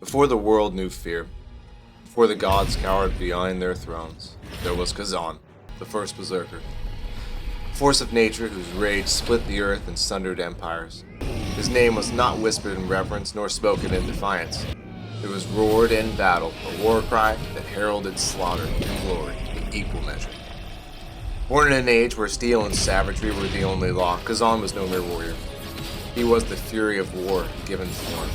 Before the world knew fear, before the gods cowered behind their thrones, there was Khazan, the First Berserker. A force of nature whose rage split the earth and sundered empires. His name was not whispered in reverence nor spoken in defiance. It was roared in battle, a war cry that heralded slaughter and glory in equal measure. Born in an age where steel and savagery were the only law, Khazan was no mere warrior. He was the fury of war given form,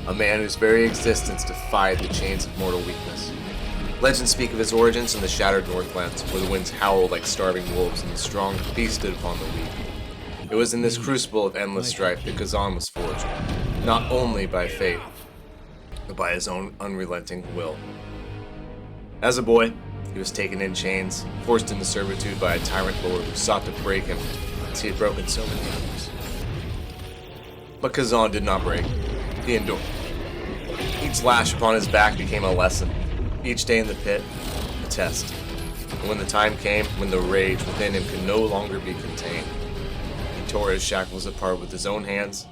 a man whose very existence defied the chains of mortal weakness. Legends speak of his origins in the shattered Northlands, where the winds howled like starving wolves and the strong feasted upon the weak. It was in this crucible of endless strife that Khazan was forged, not only by fate, but by his own unrelenting will. As a boy, he was taken in chains, forced into servitude by a tyrant lord who sought to break him as he had broken so many others. But Khazan did not break. He endured. Each lash upon his back became a lesson. Each day in the pit, a test. And when the time came, when the rage within him could no longer be contained, he tore his shackles apart with his own hands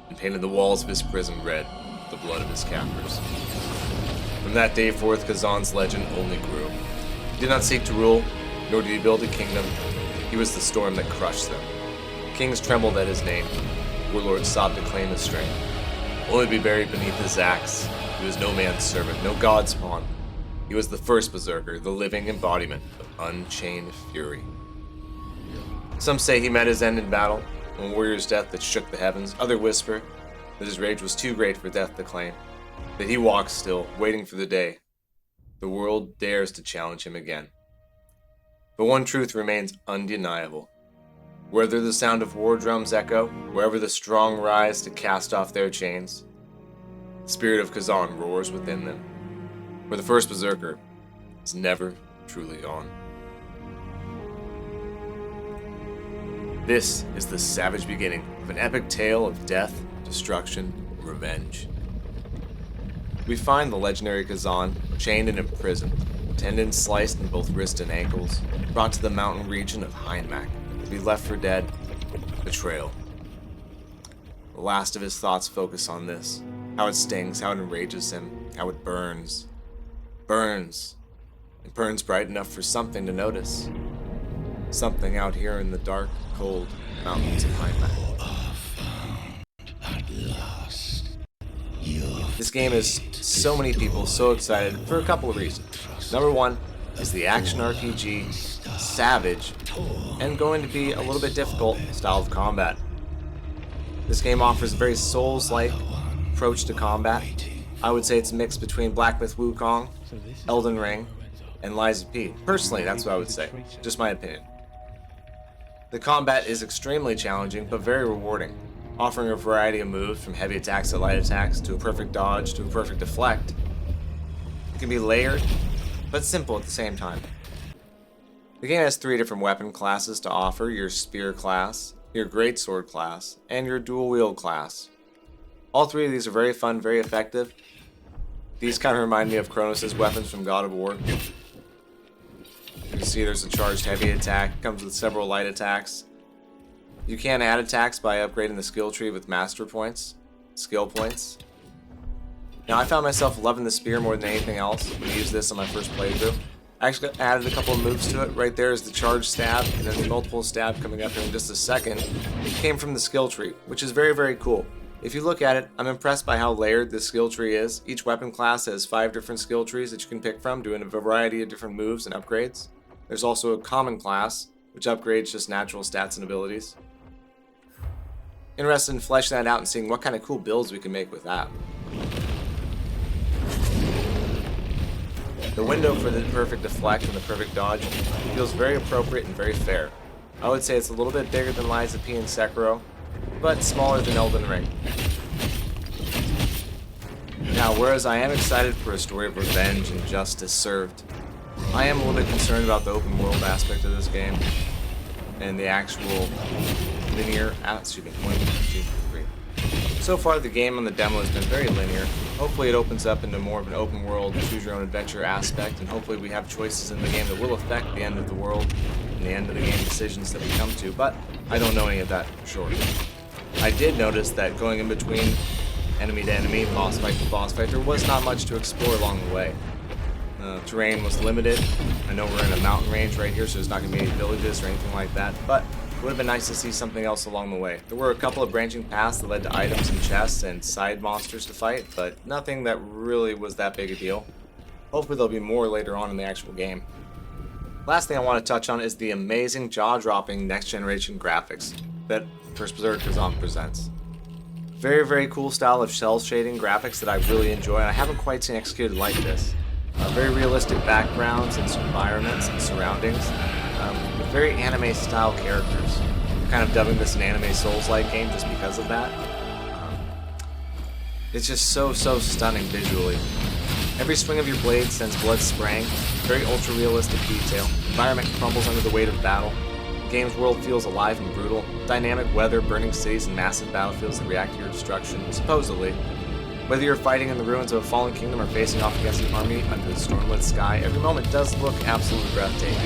and painted the walls of his prison red with the blood of his captors. From that day forth, Khazan's legend only grew. He did not seek to rule, nor did he build a kingdom. He was the storm that crushed them. Kings trembled at his name. Warlords sought to claim his strength, only to be buried beneath his axe. He was no man's servant, no god's pawn. He was the first berserker, the living embodiment of unchained fury. Some say he met his end in battle, a warrior's death that shook the heavens. Others whisper that his rage was too great for death to claim, that he walks still, waiting for the day the world dares to challenge him again. But one truth remains undeniable. Wherever the sound of war drums echo, wherever the strong rise to cast off their chains, the spirit of Khazan roars within them, for the first berserker is never truly gone. This is the savage beginning of an epic tale of death, destruction, and revenge. We find the legendary Khazan chained and imprisoned, tendons sliced in both wrist and ankles, brought to the mountain region of Hindmak to be left for dead. Betrayal. The last of his thoughts focus on this. How it stings, how it enrages him, how it burns. Burns. It burns bright enough for something to notice. Something out here in the dark, cold mountains of Hindmak. This game is so many people so excited for a couple of reasons. Number one is the action RPG, savage, and going to be a little bit difficult style of combat. This game offers a very Souls-like approach to combat. I would say it's a mix between Black Myth Wukong, Elden Ring, and Lies of P. Personally, that's what I would say. Just my opinion. The combat is extremely challenging, but very rewarding, offering a variety of moves from heavy attacks to light attacks to a perfect dodge to a perfect deflect. It can be layered, but simple at the same time. The game has 3 different weapon classes to offer: your spear class, your greatsword class, and your dual wield class. All 3 of these are very fun, very effective. These kind of remind me of Kronos' weapons from God of War. You can see there's a charged heavy attack, comes with several light attacks. You can add attacks by upgrading the skill tree with master points, skill points. Now I found myself loving the spear more than anything else when I used this on my first playthrough. I actually added a couple of moves to it. Right there is the charge stab, and then the multiple stab coming up here in just a second. It came from the skill tree, which is very, very cool. If you look at it, I'm impressed by how layered this skill tree is. Each weapon class has 5 different skill trees that you can pick from, doing a variety of different moves and upgrades. There's also a common class, which upgrades just natural stats and abilities. Interested in fleshing that out and seeing what kind of cool builds we can make with that. The window for the perfect deflect and the perfect dodge feels very appropriate and very fair. I would say it's a little bit bigger than Lies of P and Sekiro, but smaller than Elden Ring. Now, whereas I am excited for a story of revenge and justice served, I am a little bit concerned about the open world aspect of this game and the actual linear, 1, 2, 3. So far the game on the demo has been very linear. Hopefully it opens up into more of an open world, choose your own adventure aspect, and hopefully we have choices in the game that will affect the end of the world and the end of the game decisions that we come to, but I don't know any of that for sure. I did notice that going in between enemy to enemy, boss fight to boss fight, there was not much to explore along the way. Terrain was limited. I know we're in a mountain range right here, so there's not going to be any villages or anything like that, but it would have been nice to see something else along the way. There were a couple of branching paths that led to items and chests and side monsters to fight, but nothing that really was that big a deal. Hopefully there'll be more later on in the actual game. Last thing I want to touch on is the amazing jaw-dropping next-generation graphics that First Berserker Khazan presents. Very, very cool style of cel shading graphics that I really enjoy, and I haven't quite seen executed like this. Very realistic backgrounds and environments and surroundings, with very anime-style characters. I'm kind of dubbing this an anime Souls-like game just because of that. It's just so stunning visually. Every swing of your blade sends blood spraying, very ultra-realistic detail. Environment crumbles under the weight of battle. The game's world feels alive and brutal. Dynamic weather, burning cities, and massive battlefields that react to your destruction, supposedly. Whether you're fighting in the ruins of a fallen kingdom or facing off against an army under the stormlit sky, every moment does look absolutely breathtaking.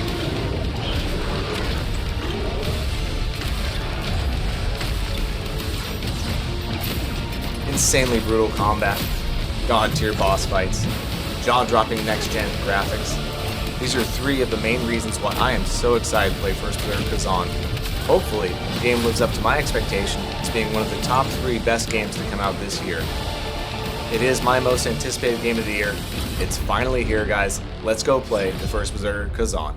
Insanely brutal combat, god-tier boss fights, jaw-dropping next-gen graphics. These are three of the main reasons why I am so excited to play First Berserker Khazan. Hopefully, the game lives up to my expectation as being one of the top 3 best games to come out this year. It is my most anticipated game of the year. It's finally here, guys. Let's go play the First Berserker Khazan.